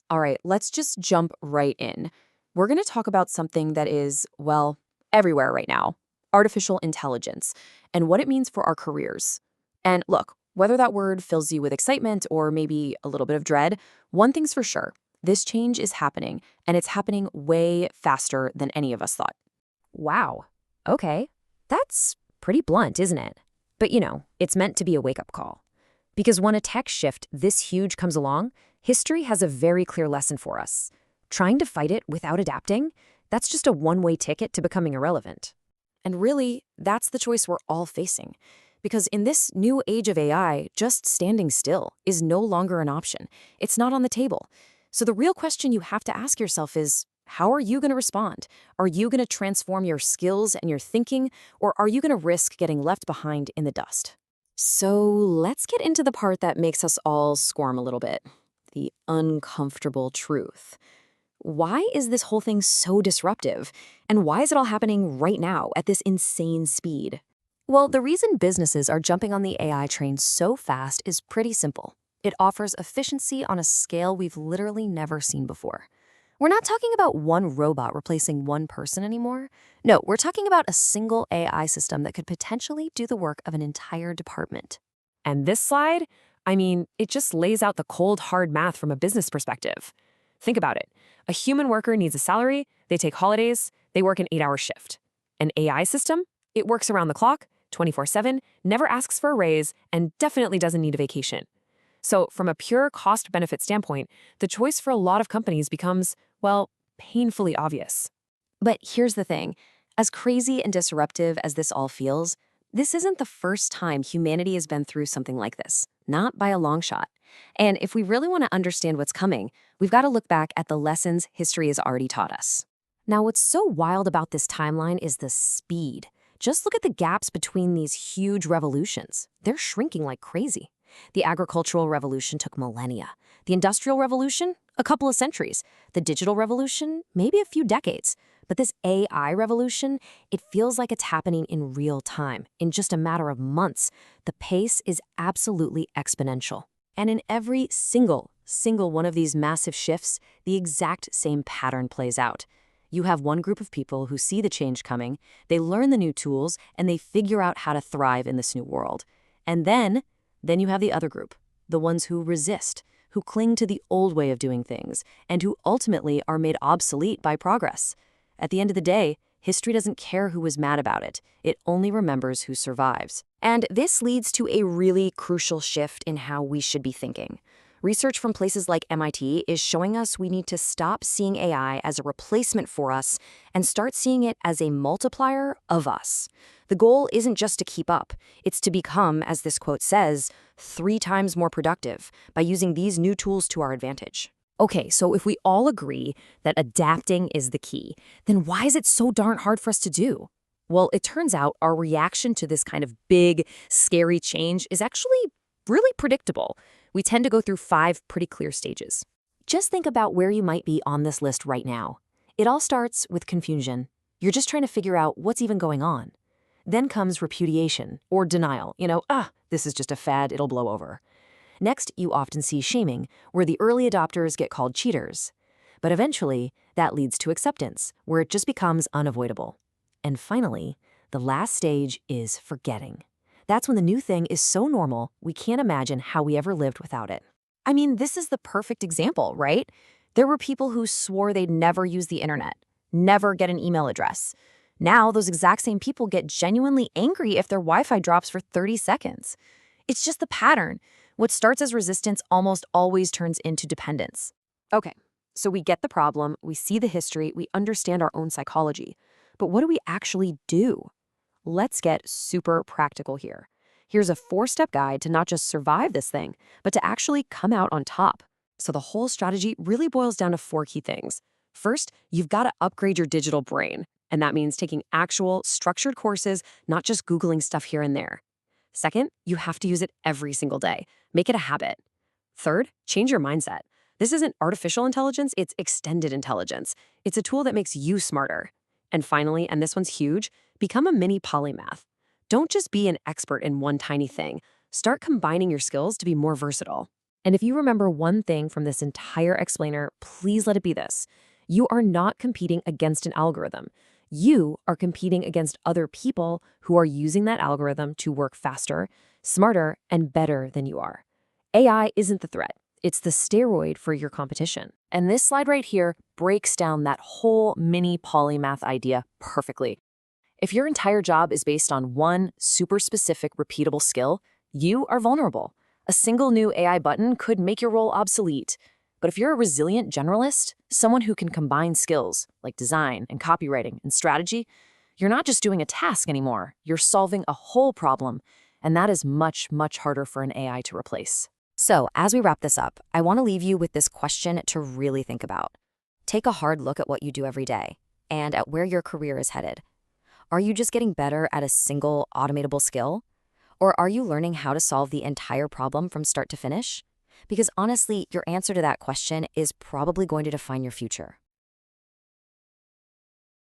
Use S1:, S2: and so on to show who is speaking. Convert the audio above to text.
S1: All right, let's just jump right in. We're going to talk about something that is, well, everywhere right now: artificial intelligence and what it means for our careers. And look, whether that word fills you with excitement or maybe a little bit of dread, one thing's for sure: this change is happening, and it's happening way faster than any of us thought.
S2: Wow. Okay. That's pretty blunt, isn't it? But it's meant to be a wake-up call. Because when a tech shift this huge comes along, history has a very clear lesson for us. Trying to fight it without adapting, that's just a one-way ticket to becoming irrelevant.
S1: And really, that's the choice we're all facing. Because in this new age of AI, just standing still is no longer an option. It's not on the table. So the real question you have to ask yourself is, how are you going to respond? Are you going to transform your skills and your thinking, or are you going to risk getting left behind in the dust? So let's get into the part that makes us all squirm a little bit: the uncomfortable truth. Why is this whole thing so disruptive? And why is it all happening right now at this insane speed? Well, the reason businesses are jumping on the AI train so fast is pretty simple. It offers efficiency on a scale we've literally never seen before. We're not talking about one robot replacing one person anymore. No, we're talking about a single AI system that could potentially do the work of an entire department.
S2: And this slide, it just lays out the cold, hard math from a business perspective. Think about it. A human worker needs a salary, they take holidays, they work an 8-hour shift. An AI system, it works around the clock, 24/7, never asks for a raise, and definitely doesn't need a vacation. So from a pure cost-benefit standpoint, the choice for a lot of companies becomes, well, painfully obvious.
S1: But here's the thing: as crazy and disruptive as this all feels, this isn't the first time humanity has been through something like this, not by a long shot. And if we really want to understand what's coming, we've got to look back at the lessons history has already taught us.
S2: Now, what's so wild about this timeline is the speed. Just look at the gaps between these huge revolutions. They're shrinking like crazy. The agricultural revolution took millennia. The industrial revolution, a couple of centuries. The digital revolution, maybe a few decades. But this AI revolution, it feels like it's happening in real time, in just a matter of months. The pace is absolutely exponential. And in every single one of these massive shifts, the exact same pattern plays out. You have one group of people who see the change coming, they learn the new tools, and they figure out how to thrive in this new world. And then you have the other group, the ones who resist, who cling to the old way of doing things, and who ultimately are made obsolete by progress. At the end of the day, history doesn't care who was mad about it. It only remembers who survives. And this leads to a really crucial shift in how we should be thinking. Research from places like MIT is showing us we need to stop seeing AI as a replacement for us and start seeing it as a multiplier of us. The goal isn't just to keep up, it's to become, as this quote says, 3 times more productive by using these new tools to our advantage. Okay, so if we all agree that adapting is the key, then why is it so darn hard for us to do? Well, it turns out our reaction to this kind of big, scary change is actually really predictable. We tend to go through 5 pretty clear stages. Just think about where you might be on this list right now. It all starts with confusion. You're just trying to figure out what's even going on. Then comes repudiation or denial. This is just a fad, it'll blow over. Next, you often see shaming, where the early adopters get called cheaters. But eventually, that leads to acceptance, where it just becomes unavoidable. And finally, the last stage is forgetting. That's when the new thing is so normal, we can't imagine how we ever lived without it. This is the perfect example, right? There were people who swore they'd never use the internet, never get an email address. Now, those exact same people get genuinely angry if their Wi-Fi drops for 30 seconds. It's just the pattern. What starts as resistance almost always turns into dependence. Okay, so we get the problem, we see the history, we understand our own psychology. But what do we actually do? Let's get super practical here. Here's a 4-step guide to not just survive this thing, but to actually come out on top. So the whole strategy really boils down to 4 key things. First, you've got to upgrade your digital brain. And that means taking actual, structured courses, not just Googling stuff here and there. Second, you have to use it every single day. Make it a habit. Third, change your mindset. This isn't artificial intelligence, it's extended intelligence. It's a tool that makes you smarter. And finally, and this one's huge, become a mini polymath. Don't just be an expert in one tiny thing. Start combining your skills to be more versatile. And if you remember one thing from this entire explainer, please let it be this. You are not competing against an algorithm. You are competing against other people who are using that algorithm to work faster, smarter, and better than you are. AI isn't the threat. It's the steroid for your competition. And this slide right here breaks down that whole mini polymath idea perfectly. If your entire job is based on one super specific, repeatable skill, you are vulnerable. A single new AI button could make your role obsolete. But if you're a resilient generalist, someone who can combine skills like design and copywriting and strategy, you're not just doing a task anymore, you're solving a whole problem. And that is much, much harder for an AI to replace.
S1: So, as we wrap this up, I want to leave you with this question to really think about. Take a hard look at what you do every day and at where your career is headed. Are you just getting better at a single automatable skill? Or are you learning how to solve the entire problem from start to finish? Because honestly, your answer to that question is probably going to define your future.